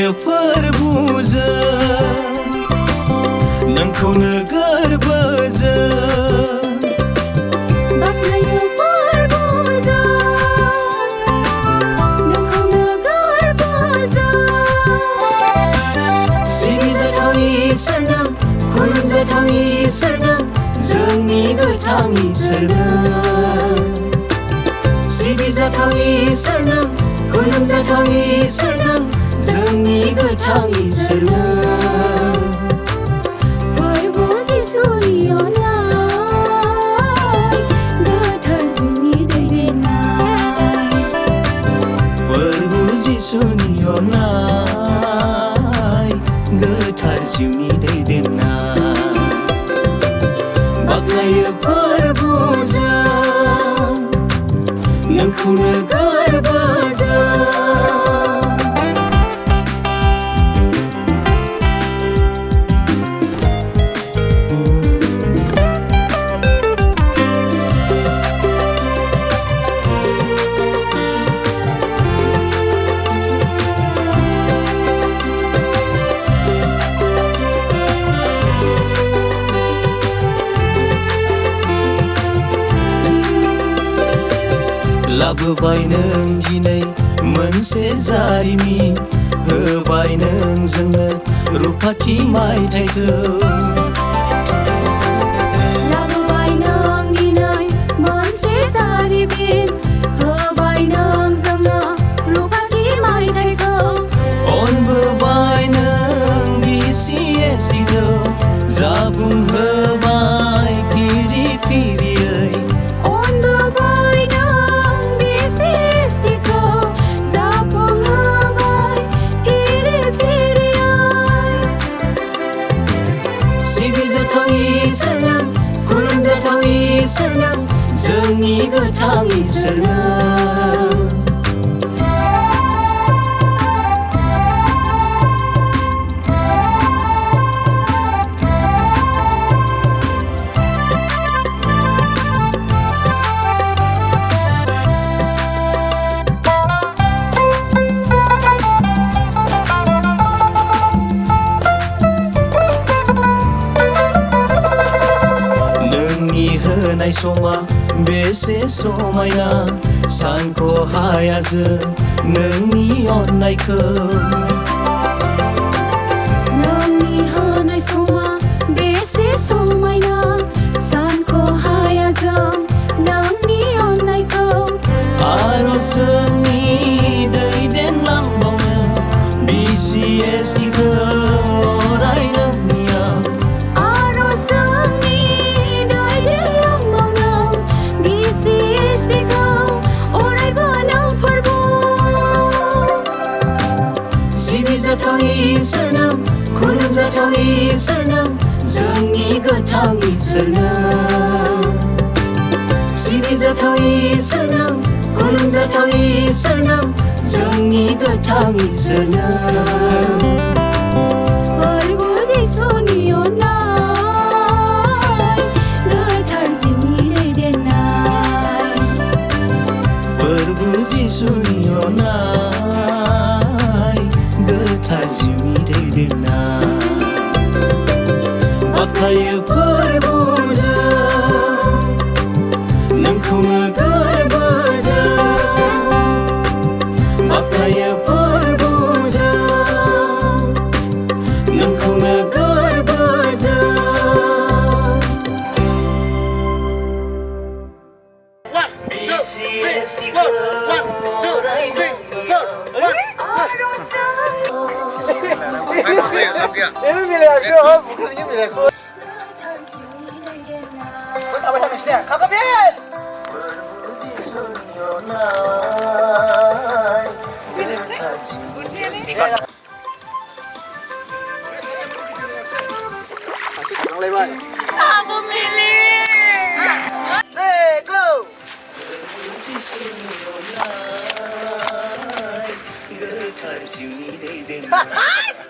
बाख्नायो फोरबुजों नोंखौनो गोरबोजों बाख्नायो फोरबुजों नोंखौनो गोरबोजों सिबिजाथाव इसोर नों खुलुमजाथाव इसोर नों जोंनि गोथां इसोर नों सिबिजाथाव इसोर नों खुलुमजाथाव इसोर नों जोंनि गोथां इसोर नों फोरबु जिसुनि अननाय गोथार जिउनि दैदेननाय फोरबु जिसुनि अननाय गोथार जिउनि दैदेननाय बाख्नायो फोरबुजों नोंखौनो गोरबोजों लाबोबाय नों दिनै मोनसे जारिमिन होबाय नों जोंनो रुफाथि मायथाइखौ लाबोबाय नों दिनै मोनसे जारिमिन होबाय नों जोंनो रुफाथि मायथाइखौ अनबोबाय नों BCSTखौ जाफुंहोबाय फिरि फिरियै अनबोबाय नों BCSTखौ जाफुंहोबाय फिरि फिरियै सिबिजाथाव इसोर नों खुलुमजाथाव इसोर नों जोंनि गोथां इसोर नों नोंनि होनाय समा बेसे समायना सानख' हाया जों नोंनि अननायखौ नोंनि होनाय समा बेसे समायना सानख' हाया जों नोंनि अननायखौ आरज जोंनि दैदेनलांबावनो BCSTखौ अराय नोंनिया आरज जोंनि दैदेनलांबावनो BCSTखौ अरायबो नों फोरबु सिबिजाथाव इसोर नों खुलुमजाथाव इसोर नों जोंनि गोथां इसोर नों सिबिजाथाव इसोर नों खुलुमजाथाव इसोर नों जोंनि गोथां इसोर नों फोरबु जिसुनि अननाय गोथार जिउनि दैदेननाय फोरबु जिसुनि अननाय गोथार जिउनि दैदेननाय बाख्नायो फोरबुजों नोंखौनो गोरबोजों बाख्नायो फोरबुजों नोंखौनो गोरबोजों BCSTखौ अराय नोंनिया Ini bilang aku, bukan ini bilang aku. Apa yang mestinya? Kakak biar. Masih kurang lewat. Aku milih. Go. गोथार जिउनि दैदेननाय